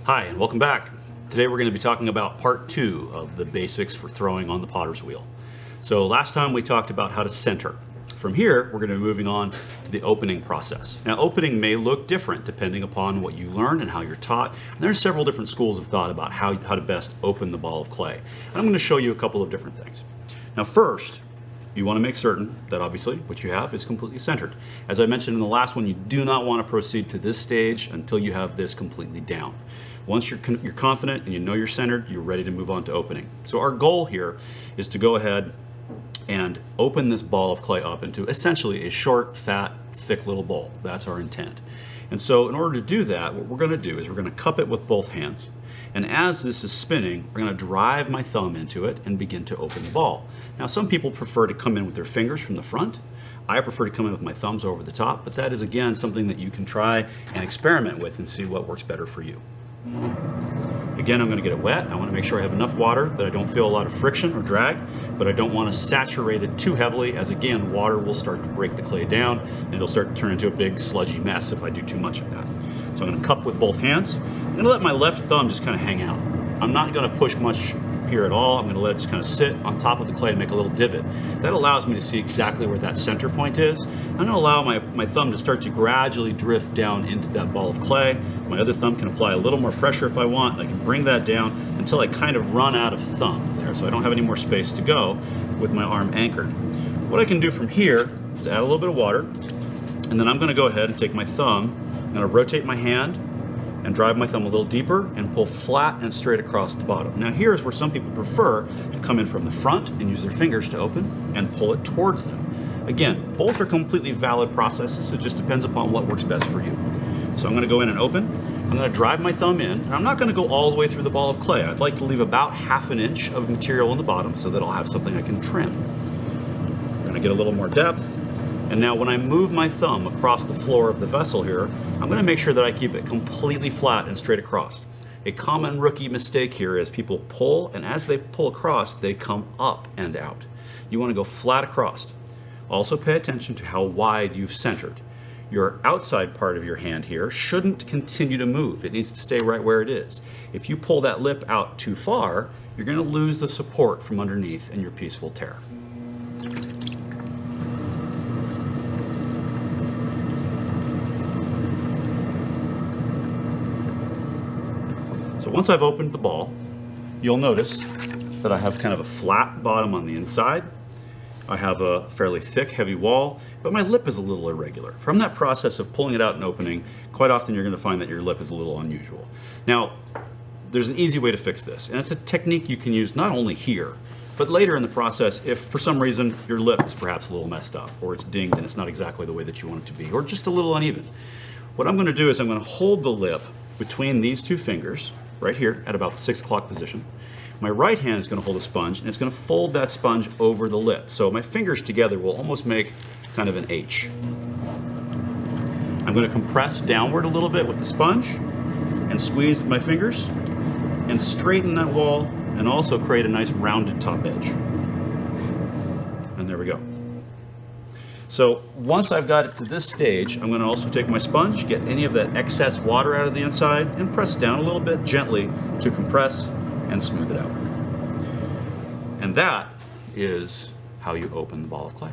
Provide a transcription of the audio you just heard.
Hi, and welcome back. Today we're going to be talking about part 2 of the basics for throwing on the potter's wheel. So last time we talked about how to center. From here, we're going to be moving on to the opening process. Now, opening may look different depending upon what you learn and how you're taught. And there's several different schools of thought about how to best open the ball of clay. And I'm going to show you a couple of different things. Now, first, you want to make certain that obviously what you have is completely centered. As I mentioned in the last one, you do not want to proceed to this stage until you have this completely down. Once you're confident and you know you're centered, you're ready to move on to opening. So our goal here is to go ahead and open this ball of clay up into essentially a short, fat, thick little bowl. That's our intent. And so in order to do that, what we're going to do is we're going to cup it with both hands. And as this is spinning, we're going to drive my thumb into it and begin to open the ball. Now, some people prefer to come in with their fingers from the front. I prefer to come in with my thumbs over the top, but that is, again, something that you can try and experiment with and see what works better for you. Again, I'm going to get it wet. I want to make sure I have enough water that I don't feel a lot of friction or drag, but I don't want to saturate it too heavily, as again, water will start to break the clay down and it'll start to turn into a big sludgy mess if I do too much of that. So I'm going to cup with both hands. I'm going to let my left thumb just kind of hang out. I'm not going to push much here at all. I'm going to let it just kind of sit on top of the clay and make a little divot. That allows me to see exactly where that center point is. I'm going to allow my thumb to start to gradually drift down into that ball of clay. My other thumb can apply a little more pressure if I want. I can bring that down until I kind of run out of thumb there, so I don't have any more space to go with my arm anchored. What I can do from here is add a little bit of water, and then I'm going to go ahead and take my thumb, I'm going to rotate my hand and drive my thumb a little deeper and pull flat and straight across the bottom. Now here's where some people prefer to come in from the front and use their fingers to open and pull it towards them. Again, both are completely valid processes. It just depends upon what works best for you. So I'm going to go in and open. I'm going to drive my thumb in, and I'm not going to go all the way through the ball of clay. I'd like to leave about ½ an inch of material in the bottom so that I'll have something I can trim. I'm going to get a little more depth. And now when I move my thumb across the floor of the vessel here, I'm going to make sure that I keep it completely flat and straight across. A common rookie mistake here is people pull, and as they pull across, they come up and out. You want to go flat across. Also pay attention to how wide you've centered. Your outside part of your hand here shouldn't continue to move. It needs to stay right where it is. If you pull that lip out too far, you're going to lose the support from underneath and your piece will tear. So once I've opened the ball, you'll notice that I have kind of a flat bottom on the inside. I have a fairly thick, heavy wall, but my lip is a little irregular. From that process of pulling it out and opening, quite often you're going to find that your lip is a little unusual. Now, there's an easy way to fix this, and it's a technique you can use not only here, but later in the process if for some reason your lip is perhaps a little messed up, or it's dinged and it's not exactly the way that you want it to be, or just a little uneven. What I'm going to do is I'm going to hold the lip between these two fingers, right here at about the 6 o'clock position. My right hand is going to hold a sponge, and it's going to fold that sponge over the lip. So my fingers together will almost make kind of an H. I'm going to compress downward a little bit with the sponge and squeeze with my fingers and straighten that wall and also create a nice rounded top edge. And there we go. So once I've got it to this stage, I'm going to also take my sponge, get any of that excess water out of the inside, and press down a little bit gently to compress and smooth it out. And that is how you open the ball of clay.